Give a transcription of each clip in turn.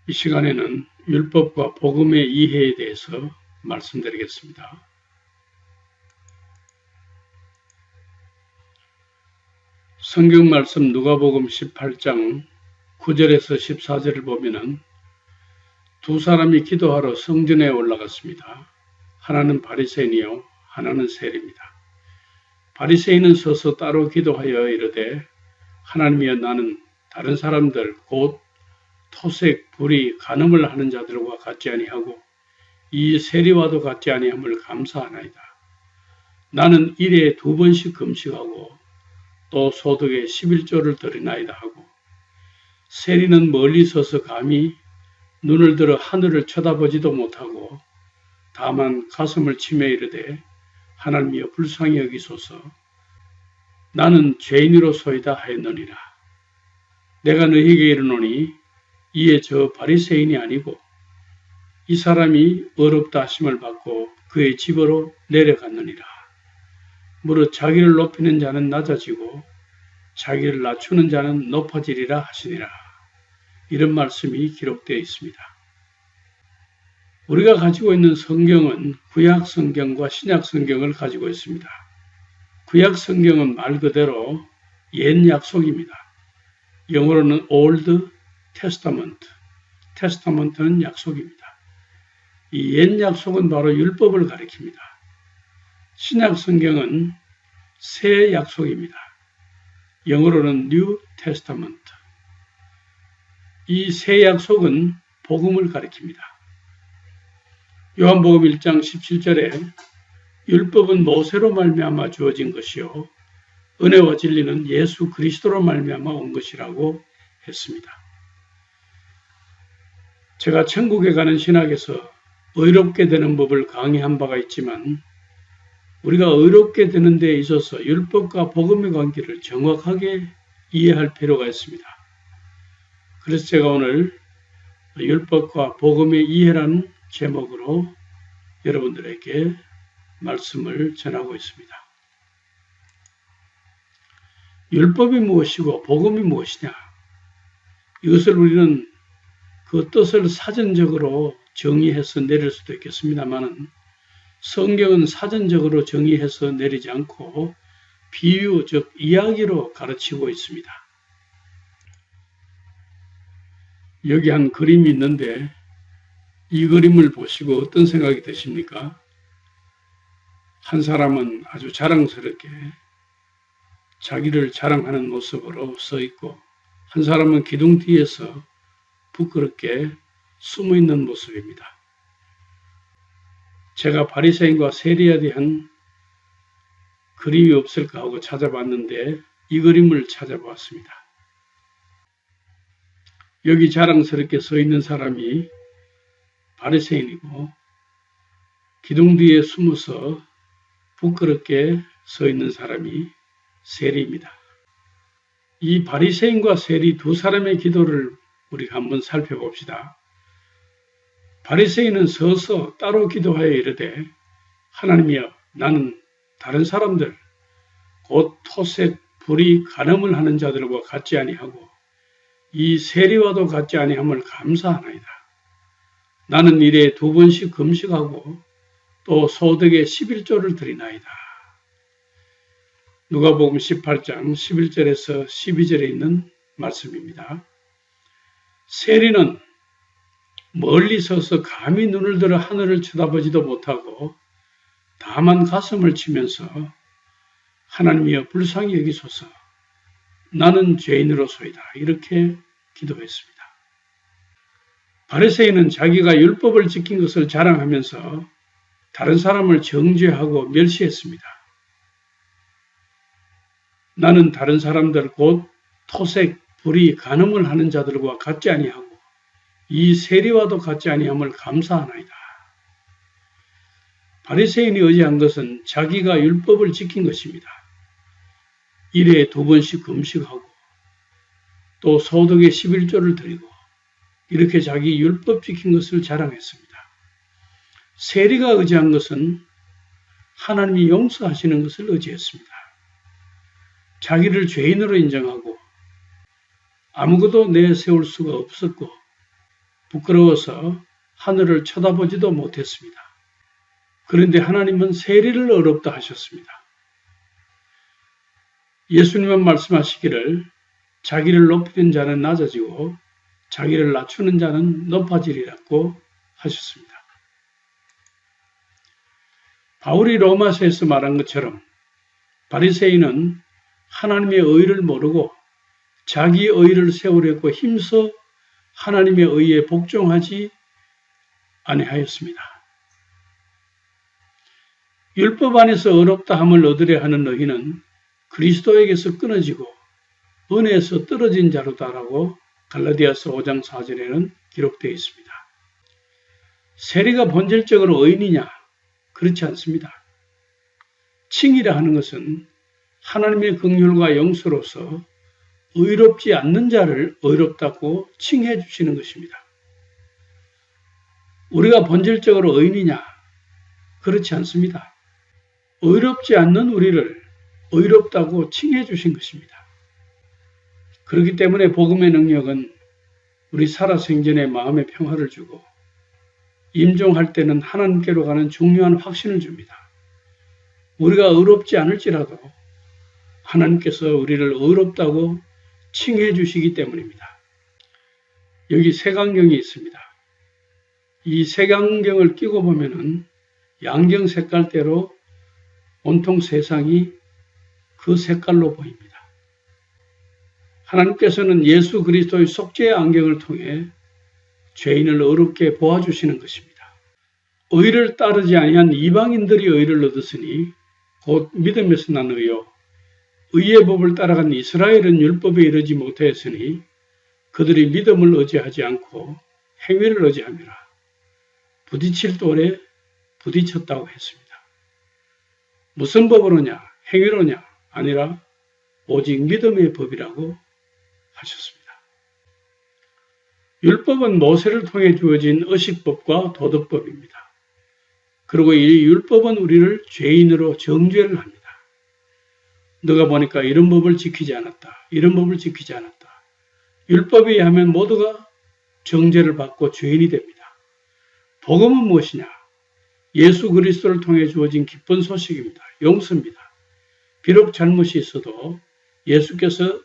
이 시간에는 율법과 복음의 이해에 대해서 말씀드리겠습니다. 성경 말씀 누가복음 18장 9절에서 14절을 보면은 두 사람이 기도하러 성전에 올라갔습니다. 하나는 바리새인이요 하나는 세리입니다. 바리새인은 서서 따로 기도하여 이르되 하나님이여 나는 다른 사람들 곧 토색, 불의, 간음을 하는 자들과 같지 아니하고 이 세리와도 같지 아니함을 감사하나이다. 나는 일에 2번씩 금식하고 또 소득에 11조를 드리나이다 하고 세리는 멀리 서서 감히 눈을 들어 하늘을 쳐다보지도 못하고 다만 가슴을 치며 이르되 하나님이여 불쌍히 여기소서 나는 죄인으로소이다 하였느니라. 내가 너희에게 이르노니 이에 저 바리새인이 아니고 이 사람이 어렵다 하심을 받고 그의 집으로 내려갔느니라. 무릇 자기를 높이는 자는 낮아지고 자기를 낮추는 자는 높아지리라 하시니라. 이런 말씀이 기록되어 있습니다. 우리가 가지고 있는 성경은 구약 성경과 신약 성경을 가지고 있습니다. 구약 성경은 말 그대로 옛 약속입니다. 영어로는 Old Testament, Testament는 약속입니다. 이 옛 약속은 바로 율법을 가리킵니다. 신약 성경은 새 약속입니다. 영어로는 New Testament. 이 새 약속은 복음을 가리킵니다. 요한복음 1장 17절에 율법은 모세로 말미암아 주어진 것이요 은혜와 진리는 예수 그리스도로 말미암아 온 것이라고 했습니다. 제가 천국에 가는 신학에서 의롭게 되는 법을 강의한 바가 있지만 우리가 의롭게 되는 데 있어서 율법과 복음의 관계를 정확하게 이해할 필요가 있습니다. 그래서 제가 오늘 율법과 복음의 이해라는 제목으로 여러분들에게 말씀을 전하고 있습니다. 율법이 무엇이고 복음이 무엇이냐? 이것을 우리는 그 뜻을 사전적으로 정의해서 내릴 수도 있겠습니다만 성경은 사전적으로 정의해서 내리지 않고 비유, 즉 이야기로 가르치고 있습니다. 여기 한 그림이 있는데 이 그림을 보시고 어떤 생각이 드십니까? 한 사람은 아주 자랑스럽게 자기를 자랑하는 모습으로 서 있고 한 사람은 기둥 뒤에서 부끄럽게 숨어 있는 모습입니다. 제가 바리새인과 세리에 대한 그림이 없을까 하고 찾아봤는데 이 그림을 찾아보았습니다. 여기 자랑스럽게 서 있는 사람이 바리새인이고 기둥 뒤에 숨어서 부끄럽게 서 있는 사람이 세리입니다. 이 바리새인과 세리 두 사람의 기도를 우리가 한번 살펴봅시다. 바리새인은 서서 따로 기도하여 이르되 하나님이여 나는 다른 사람들 곧 토색, 불의, 간음을 하는 자들과 같지 아니하고 이 세리와도 같지 아니함을 감사하나이다. 나는 일에 2번씩 금식하고 또 소득에 11조를 드리나이다. 누가복음 18장 11절에서 12절에 있는 말씀입니다. 세리는 멀리 서서 감히 눈을 들어 하늘을 쳐다보지도 못하고 다만 가슴을 치면서 하나님이여 불쌍히 여기소서 나는 죄인으로소이다 이렇게 기도했습니다. 바리새인은 자기가 율법을 지킨 것을 자랑하면서 다른 사람을 정죄하고 멸시했습니다. 나는 다른 사람들 곧 토색, 불의, 간음을 하는 자들과 같지 아니하고 이 세리와도 같지 아니함을 감사하나이다. 바리새인이 의지한 것은 자기가 율법을 지킨 것입니다. 일에 2번씩 금식하고 또 소득에 11조를 드리고 이렇게 자기 율법 지킨 것을 자랑했습니다. 세리가 의지한 것은 하나님이 용서하시는 것을 의지했습니다. 자기를 죄인으로 인정하고 아무것도 내세울 수가 없었고 부끄러워서 하늘을 쳐다보지도 못했습니다. 그런데 하나님은 세리를 어렵다 하셨습니다. 예수님은 말씀하시기를 자기를 높이는 자는 낮아지고 자기를 낮추는 자는 높아지리라고 하셨습니다. 바울이 로마서에서 말한 것처럼 바리새인은 하나님의 의를 모르고 자기 의를 세우려고 힘써 하나님의 의에 복종하지 아니하였습니다. 율법 안에서 어렵다 함을 얻으려 하는 너희는 그리스도에게서 끊어지고 은혜에서 떨어진 자로다라고 갈라디아서 5장 4절에는 기록되어 있습니다. 세리가 본질적으로 의인이냐? 그렇지 않습니다. 칭이라 하는 것은 하나님의 긍휼과 용서로서 의롭지 않는 자를 의롭다고 칭해 주시는 것입니다. 우리가 본질적으로 의인이냐? 그렇지 않습니다. 의롭지 않는 우리를 의롭다고 칭해 주신 것입니다. 그렇기 때문에 복음의 능력은 우리 살아생전에 마음의 평화를 주고 임종할 때는 하나님께로 가는 중요한 확신을 줍니다. 우리가 의롭지 않을지라도 하나님께서 우리를 의롭다고 칭해 주시기 때문입니다. 여기 색안경이 있습니다. 이 색안경을 끼고 보면은 양경 색깔대로 온통 세상이 그 색깔로 보입니다. 하나님께서는 예수 그리스도의 속죄의 안경을 통해 죄인을 의롭게 보아주시는 것입니다. 의를 따르지 아니한 이방인들이 의를 얻었으니 곧 믿음에서 난 의요. 의의 법을 따라간 이스라엘은 율법에 이르지 못하였으니 그들이 믿음을 의지하지 않고 행위를 의지함이라. 부딪힐 돌에 부딪혔다고 했습니다. 무슨 법으로냐? 행위로냐? 아니라 오직 믿음의 법이라고 하셨습니다. 율법은 모세를 통해 주어진 의식법과 도덕법입니다. 그리고 이 율법은 우리를 죄인으로 정죄를 합니다. 너가 보니까 이런 법을 지키지 않았다. 이런 법을 지키지 않았다. 율법에 의하면 모두가 정죄를 받고 죄인이 됩니다. 복음은 무엇이냐? 예수 그리스도를 통해 주어진 기쁜 소식입니다. 용서입니다. 비록 잘못이 있어도 예수께서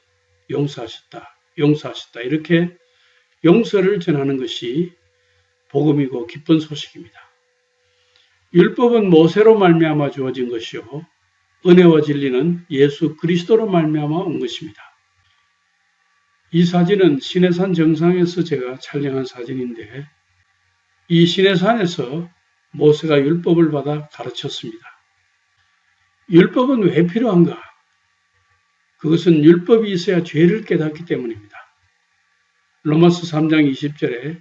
용서하셨다. 이렇게 용서를 전하는 것이 복음이고 기쁜 소식입니다. 율법은 모세로 말미암아 주어진 것이요. 은혜와 진리는 예수 그리스도로 말미암아 온 것입니다. 이 사진은 시내산 정상에서 제가 촬영한 사진인데 이 시내산에서 모세가 율법을 받아 가르쳤습니다. 율법은 왜 필요한가? 그것은 율법이 있어야 죄를 깨닫기 때문입니다. 로마서 3장 20절에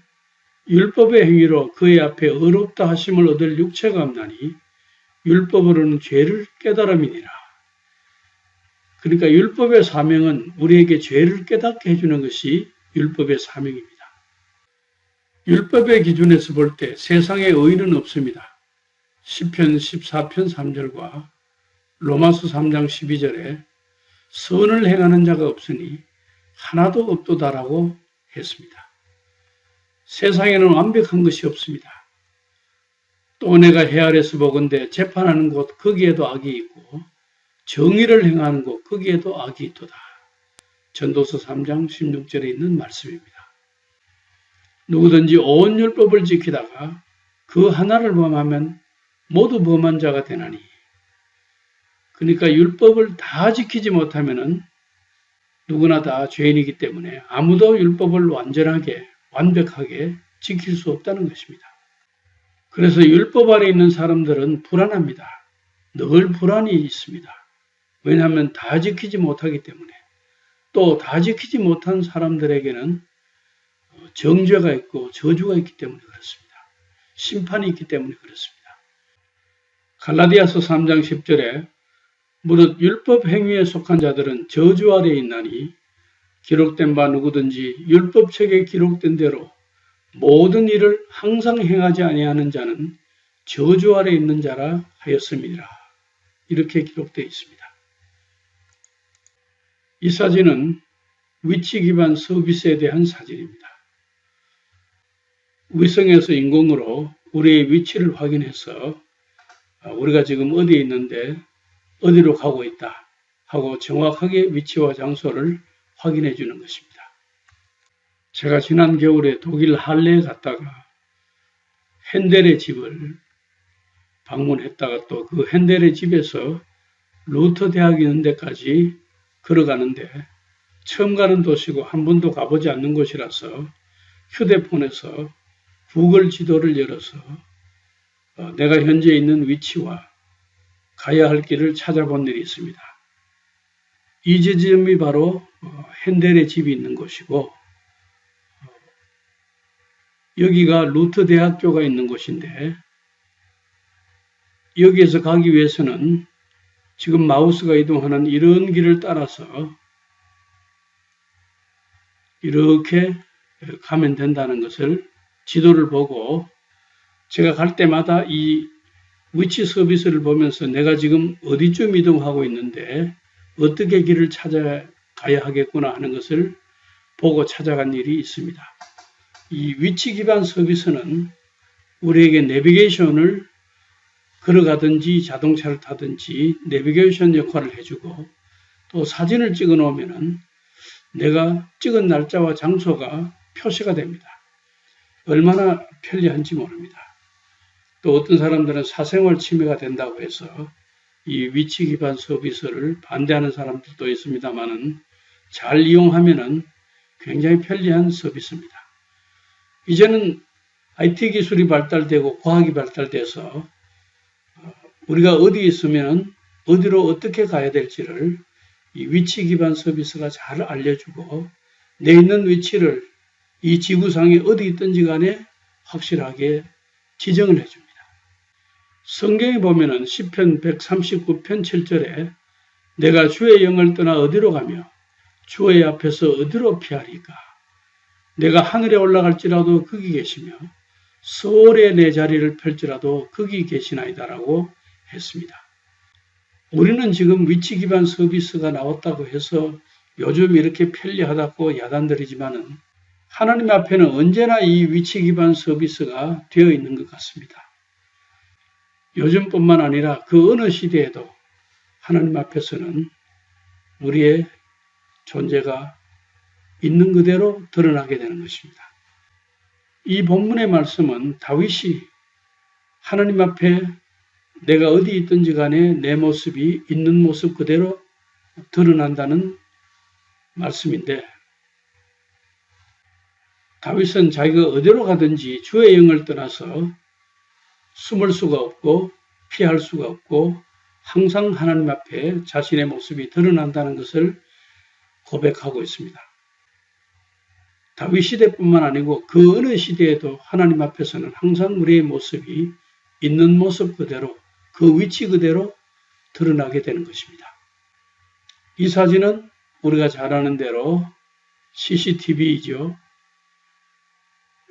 율법의 행위로 그의 앞에 의롭다 하심을 얻을 육체가 없나니 율법으로는 죄를 깨달음이니라. 그러니까 율법의 사명은 우리에게 죄를 깨닫게 해주는 것이 율법의 사명입니다. 율법의 기준에서 볼 때 세상에 의인은 없습니다. 시편 14편 3절과 로마서 3장 12절에 선을 행하는 자가 없으니 하나도 없도다라고 했습니다. 세상에는 완벽한 것이 없습니다. 또 내가 해 아래서 보건대 재판하는 곳 거기에도 악이 있고 정의를 행하는 곳 거기에도 악이 있도다. 전도서 3장 16절에 있는 말씀입니다. 누구든지 온 율법을 지키다가 그 하나를 범하면 모두 범한 자가 되나니. 그러니까 율법을 다 지키지 못하면은 누구나 다 죄인이기 때문에 아무도 율법을 완벽하게 지킬 수 없다는 것입니다. 그래서 율법 아래 있는 사람들은 불안합니다. 늘 불안이 있습니다. 왜냐하면 다 지키지 못하기 때문에. 또 다 지키지 못한 사람들에게는 정죄가 있고 저주가 있기 때문에 그렇습니다. 심판이 있기 때문에 그렇습니다. 갈라디아서 3장 10절에 무릇 율법 행위에 속한 자들은 저주 아래에 있나니 기록된 바 누구든지 율법책에 기록된 대로 모든 일을 항상 행하지 아니하는 자는 저주 아래에 있는 자라 하였음이라. 이렇게 기록되어 있습니다. 이 사진은 위치 기반 서비스에 대한 사진입니다. 위성에서 인공으로 우리의 위치를 확인해서 우리가 지금 어디에 있는데 어디로 가고 있다 하고 정확하게 위치와 장소를 확인해 주는 것입니다. 제가 지난 겨울에 독일 할레에 갔다가 핸델의 집을 방문했다가 또 그 핸델의 집에서 루터 대학이 있는 데까지 걸어가는데 처음 가는 도시고 한 번도 가보지 않는 곳이라서 휴대폰에서 구글 지도를 열어서 내가 현재 있는 위치와 가야 할 길을 찾아본 일이 있습니다. 이 지점이 바로 핸델의 집이 있는 곳이고 여기가 루터 대학교가 있는 곳인데 여기에서 가기 위해서는 지금 마우스가 이동하는 이런 길을 따라서 이렇게 가면 된다는 것을 지도를 보고 제가 갈 때마다 이 위치 서비스를 보면서 내가 지금 어디쯤 이동하고 있는데 어떻게 길을 찾아가야 하겠구나 하는 것을 보고 찾아간 일이 있습니다. 이 위치 기반 서비스는 우리에게 내비게이션을 걸어가든지 자동차를 타든지 내비게이션 역할을 해주고 또 사진을 찍어 놓으면은 내가 찍은 날짜와 장소가 표시가 됩니다. 얼마나 편리한지 모릅니다. 또 어떤 사람들은 사생활 침해가 된다고 해서 이 위치 기반 서비스를 반대하는 사람들도 있습니다만은 잘 이용하면은 굉장히 편리한 서비스입니다. 이제는 IT 기술이 발달되고 과학이 발달돼서 우리가 어디 있으면 어디로 어떻게 가야 될지를 이 위치 기반 서비스가 잘 알려주고 내 있는 위치를 이 지구상에 어디 있든지 간에 확실하게 지정을 해줍니다. 성경에 보면은 시편 139편 7절에 내가 주의 영을 떠나 어디로 가며 주의 앞에서 어디로 피하리까? 내가 하늘에 올라갈지라도 거기 계시며 서울에 내 자리를 펼지라도 거기 계시나이다라고 했습니다. 우리는 지금 위치 기반 서비스가 나왔다고 해서 요즘 이렇게 편리하다고 야단들이지만은 하나님 앞에는 언제나 이 위치 기반 서비스가 되어 있는 것 같습니다. 요즘뿐만 아니라 그 어느 시대에도 하나님 앞에서는 우리의 존재가 있는 그대로 드러나게 되는 것입니다. 이 본문의 말씀은 다윗이 하나님 앞에 내가 어디 있든지 간에 내 모습이 있는 모습 그대로 드러난다는 말씀인데 다윗은 자기가 어디로 가든지 주의 영을 떠나서 숨을 수가 없고 피할 수가 없고 항상 하나님 앞에 자신의 모습이 드러난다는 것을 고백하고 있습니다. 다윗 시대뿐만 아니고 그 어느 시대에도 하나님 앞에서는 항상 우리의 모습이 있는 모습 그대로 그 위치 그대로 드러나게 되는 것입니다. 이 사진은 우리가 잘 아는 대로 CCTV이죠.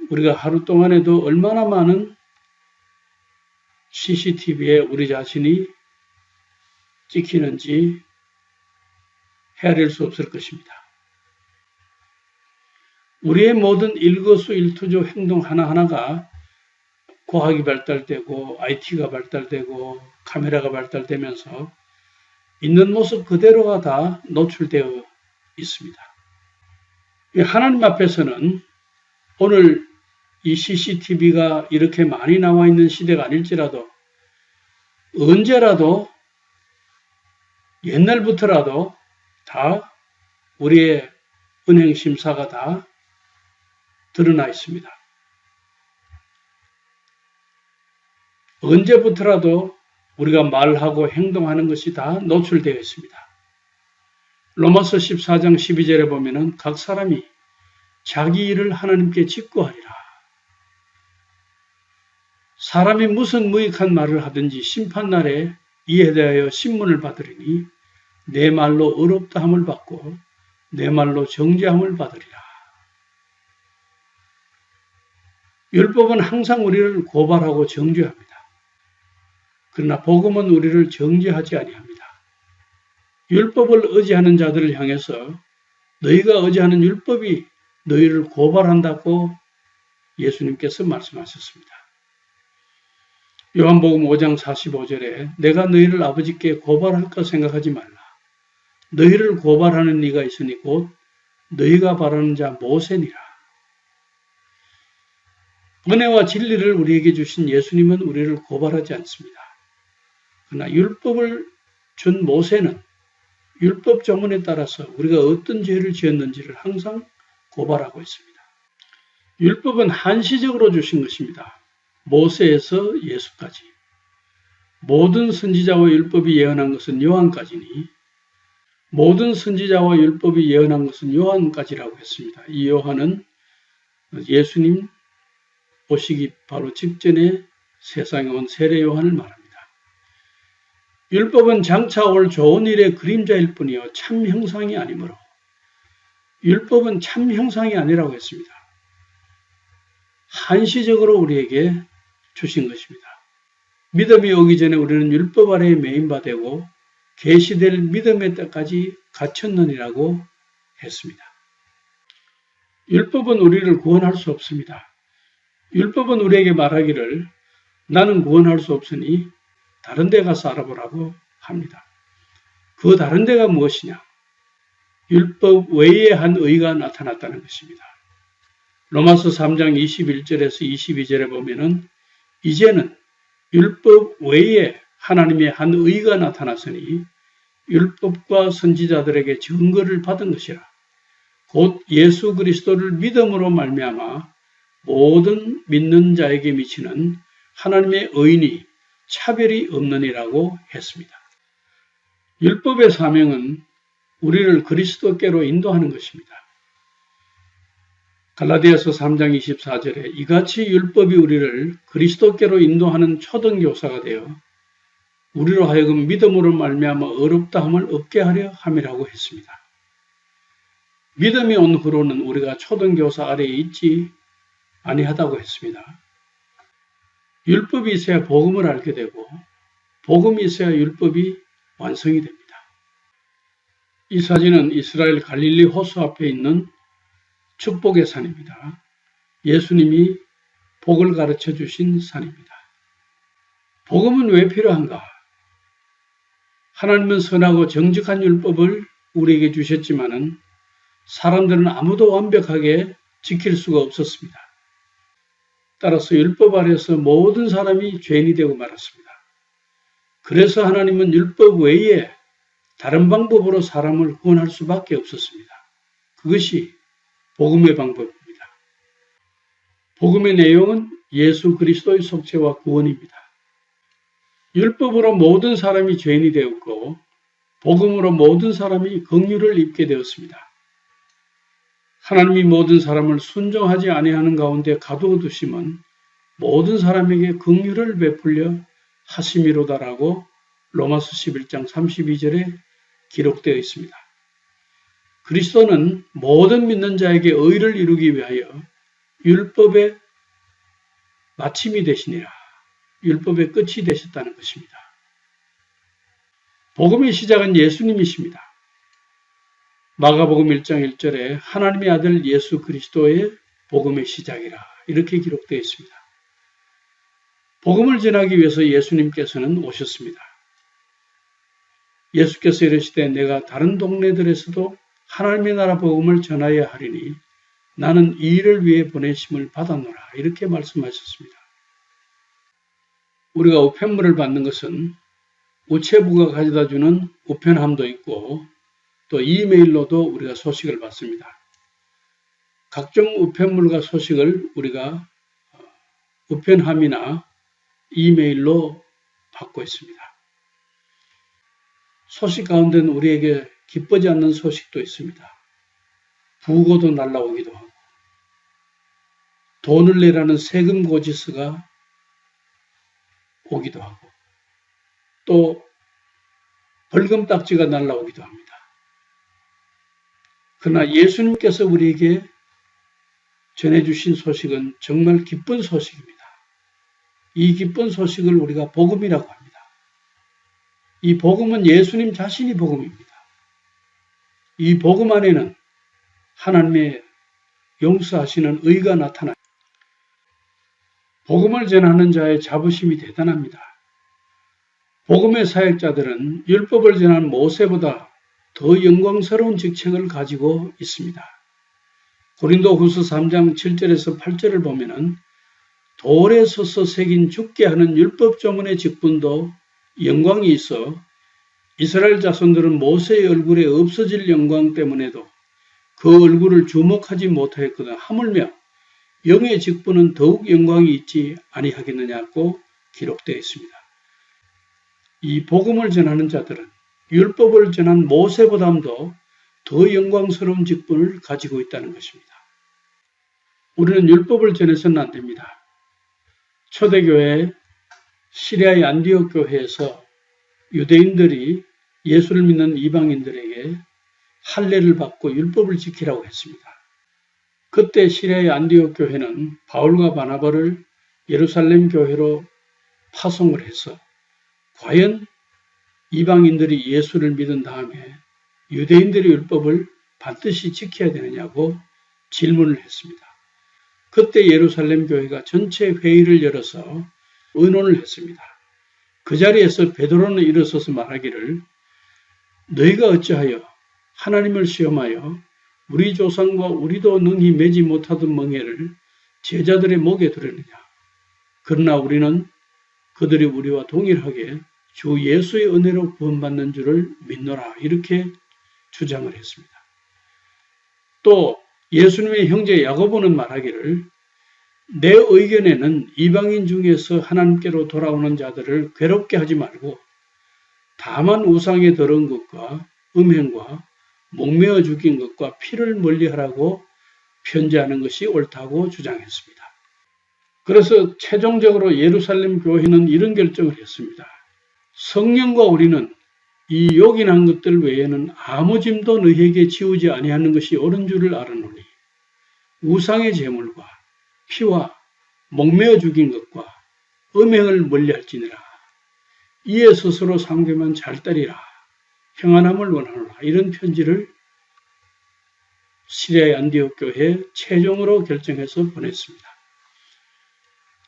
우리가 하루 동안에도 얼마나 많은 CCTV에 우리 자신이 찍히는지 헤아릴 수 없을 것입니다. 우리의 모든 일거수일투족 행동 하나하나가 과학이 발달되고 IT가 발달되고 카메라가 발달되면서 있는 모습 그대로가 다 노출되어 있습니다. 하나님 앞에서는 오늘 이 CCTV가 이렇게 많이 나와 있는 시대가 아닐지라도 언제라도 옛날부터라도 다 우리의 은행 심사가 다 드러나 있습니다. 언제부터라도 우리가 말하고 행동하는 것이 다 노출되어 있습니다. 로마서 14장 12절에 보면은 각 사람이 자기 일을 하나님께 직고하리라. 사람이 무슨 무익한 말을 하든지 심판날에 이에 대하여 신문을 받으리니 내 말로 어렵다 함을 받고 내 말로 정죄함을 받으리라. 율법은 항상 우리를 고발하고 정죄합니다. 그러나 복음은 우리를 정죄하지 아니합니다. 율법을 의지하는 자들을 향해서 너희가 의지하는 율법이 너희를 고발한다고 예수님께서 말씀하셨습니다. 요한복음 5장 45절에 내가 너희를 아버지께 고발할까 생각하지 말라. 너희를 고발하는 이가 있으니 곧 너희가 바라는 자 모세니라. 은혜와 진리를 우리에게 주신 예수님은 우리를 고발하지 않습니다. 그러나 율법을 준 모세는 율법 조문에 따라서 우리가 어떤 죄를 지었는지를 항상 고발하고 있습니다. 율법은 한시적으로 주신 것입니다. 모세에서 예수까지. 모든 선지자와 율법이 예언한 것은 요한까지니 모든 선지자와 율법이 예언한 것은 요한까지라고 했습니다. 이 요한은 예수님 오시기 바로 직전에 세상에 온 세례 요한을 말합니다. 율법은 장차 올 좋은 일의 그림자일 뿐이요 참 형상이 아니므로 율법은 참 형상이 아니라고 했습니다. 한시적으로 우리에게 주신 것입니다. 믿음이 오기 전에 우리는 율법 아래에 매인바 되고 계시될 믿음의 때까지 갇혔느니라고 했습니다. 율법은 우리를 구원할 수 없습니다. 율법은 우리에게 말하기를 나는 구원할 수 없으니 다른 데 가서 알아보라고 합니다. 그 다른 데가 무엇이냐? 율법 외에 한 의가 나타났다는 것입니다. 로마서 3장 21절에서 22절에 보면은 이제는 율법 외에 하나님의 한 의가 나타났으니 율법과 선지자들에게 증거를 받은 것이라. 곧 예수 그리스도를 믿음으로 말미암아 모든 믿는 자에게 미치는 하나님의 의인이 차별이 없느니라고 했습니다. 율법의 사명은 우리를 그리스도께로 인도하는 것입니다. 갈라디아서 3장 24절에 이같이 율법이 우리를 그리스도께로 인도하는 초등교사가 되어 우리로 하여금 믿음으로 말미암아 어렵다함을 없게 하려 함이라고 했습니다. 믿음이 온 후로는 우리가 초등교사 아래에 있지 아니하다고 했습니다. 율법이 있어야 복음을 알게 되고 복음이 있어야 율법이 완성이 됩니다. 이 사진은 이스라엘 갈릴리 호수 앞에 있는 축복의 산입니다. 예수님이 복을 가르쳐 주신 산입니다. 복음은 왜 필요한가? 하나님은 선하고 정직한 율법을 우리에게 주셨지만은 사람들은 아무도 완벽하게 지킬 수가 없었습니다. 따라서 율법 아래서 모든 사람이 죄인이 되고 말았습니다. 그래서 하나님은 율법 외에 다른 방법으로 사람을 구원할 수밖에 없었습니다. 그것이 복음의 방법입니다. 복음의 내용은 예수 그리스도의 속죄와 구원입니다. 율법으로 모든 사람이 죄인이 되었고 복음으로 모든 사람이 긍휼을 입게 되었습니다. 하나님이 모든 사람을 순종하지 아니하는 가운데 가두어두심은 모든 사람에게 긍휼을 베풀려 하심이로다라고 로마서 11장 32절에 기록되어 있습니다. 그리스도는 모든 믿는 자에게 의를 이루기 위하여 율법의 마침이 되시니라. 율법의 끝이 되셨다는 것입니다. 복음의 시작은 예수님이십니다. 마가복음 1장 1절에 하나님의 아들 예수 그리스도의 복음의 시작이라 이렇게 기록되어 있습니다. 복음을 전하기 위해서 예수님께서는 오셨습니다. 예수께서 이르시되 내가 다른 동네들에서도 하나님의 나라 복음을 전하여야 하리니 나는 이 일을 위해 보내심을 받았노라 이렇게 말씀하셨습니다. 우리가 우편물을 받는 것은 우체부가 가져다주는 우편함도 있고 또 이메일로도 우리가 소식을 받습니다. 각종 우편물과 소식을 우리가 우편함이나 이메일로 받고 있습니다. 소식 가운데는 우리에게 기쁘지 않는 소식도 있습니다. 부고도 날라오기도 하고 돈을 내라는 세금 고지서가 오기도 하고 또 벌금 딱지가 날라오기도 합니다. 그러나 예수님께서 우리에게 전해주신 소식은 정말 기쁜 소식입니다. 이 기쁜 소식을 우리가 복음이라고 합니다. 이 복음은 예수님 자신이 복음입니다. 이 복음 안에는 하나님의 용서하시는 의가 나타납니다. 복음을 전하는 자의 자부심이 대단합니다. 복음의 사역자들은 율법을 전한 모세보다 더 영광스러운 직책을 가지고 있습니다. 고린도후서 3장 7절에서 8절을 보면은 돌에 서서 새긴 죽게 하는 율법 조문의 직분도 영광이 있어 이스라엘 자손들은 모세의 얼굴에 없어질 영광 때문에도 그 얼굴을 주목하지 못하였거든 하물며 영의 직분은 더욱 영광이 있지 아니하겠느냐고 기록되어 있습니다. 이 복음을 전하는 자들은 율법을 전한 모세보다도 더 영광스러운 직분을 가지고 있다는 것입니다. 우리는 율법을 전해서는 안 됩니다. 초대교회 시리아의 안디옥 교회에서 유대인들이 예수를 믿는 이방인들에게 할례를 받고 율법을 지키라고 했습니다. 그때 시리아의 안디옥 교회는 바울과 바나바를 예루살렘 교회로 파송을 해서 과연 이방인들이 예수를 믿은 다음에 유대인들의 율법을 반드시 지켜야 되느냐고 질문을 했습니다. 그때 예루살렘 교회가 전체 회의를 열어서 의논을 했습니다. 그 자리에서 베드로는 일어서서 말하기를 너희가 어찌하여 하나님을 시험하여 우리 조상과 우리도 능히 매지 못하던 멍에를 제자들의 목에 두려느냐. 그러나 우리는 그들이 우리와 동일하게 주 예수의 은혜로 구원받는 줄을 믿노라. 이렇게 주장을 했습니다. 또 예수님의 형제 야고보는 말하기를 내 의견에는 이방인 중에서 하나님께로 돌아오는 자들을 괴롭게 하지 말고 다만 우상의 더러운 것과 음행과 목매어 죽인 것과 피를 멀리하라고 편지하는 것이 옳다고 주장했습니다. 그래서 최종적으로 예루살렘 교회는 이런 결정을 했습니다. 성령과 우리는 이 요긴한 것들 외에는 아무 짐도 너희에게 지우지 아니하는 것이 옳은 줄을 알아노니 우상의 제물과 피와 목매어 죽인 것과 음행을 멀리할지니라. 이에 스스로 상대만 잘 따리라. 평안함을 원하노라. 이런 편지를 시리아의 안디옥 교회에 최종으로 결정해서 보냈습니다.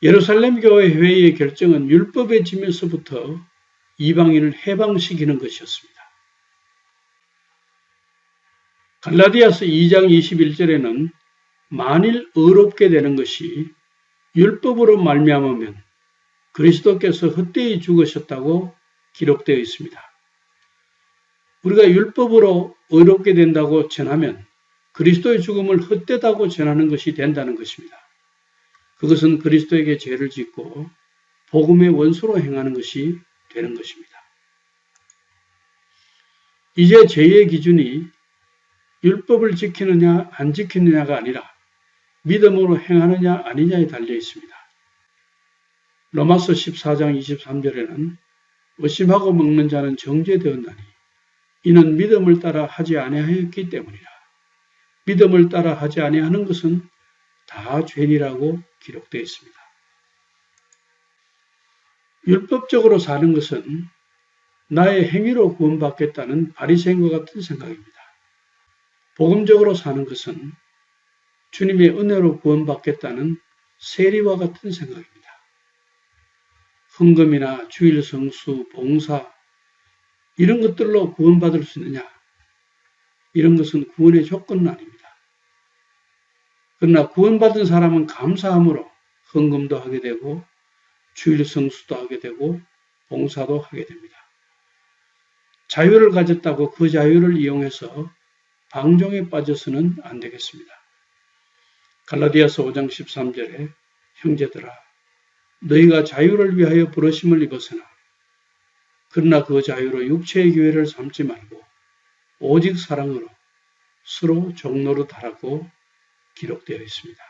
예루살렘 교회 회의의 결정은 율법의 짐에서부터 이방인을 해방시키는 것이었습니다. 갈라디아서 2장 21절에는 만일 의롭게 되는 것이 율법으로 말미암으면 그리스도께서 헛되이 죽으셨다고 기록되어 있습니다. 우리가 율법으로 의롭게 된다고 전하면 그리스도의 죽음을 헛되다고 전하는 것이 된다는 것입니다. 그것은 그리스도에게 죄를 짓고 복음의 원수로 행하는 것이 되는 것입니다. 이제 죄의 기준이 율법을 지키느냐 안 지키느냐가 아니라 믿음으로 행하느냐 아니냐에 달려 있습니다. 로마서 14장 23절에는 의심하고 먹는 자는 정죄되었나니 이는 믿음을 따라 하지 아니하였기 때문이라. 믿음을 따라 하지 아니하는 것은 다 죄니라고 기록되어 있습니다. 율법적으로 사는 것은 나의 행위로 구원받겠다는 바리새인과 같은 생각입니다. 복음적으로 사는 것은 주님의 은혜로 구원받겠다는 세리와 같은 생각입니다. 헌금이나 주일 성수, 봉사 이런 것들로 구원받을 수 있느냐? 이런 것은 구원의 조건은 아닙니다. 그러나 구원받은 사람은 감사함으로 헌금도 하게 되고 주일 성수도 하게 되고 봉사도 하게 됩니다. 자유를 가졌다고 그 자유를 이용해서 방종에 빠져서는 안 되겠습니다. 갈라디아서 5장 13절에 형제들아 너희가 자유를 위하여 부르심을 입었으나 그러나 그 자유로 육체의 기회를 삼지 말고 오직 사랑으로 서로 종노릇하라고 기록되어 있습니다.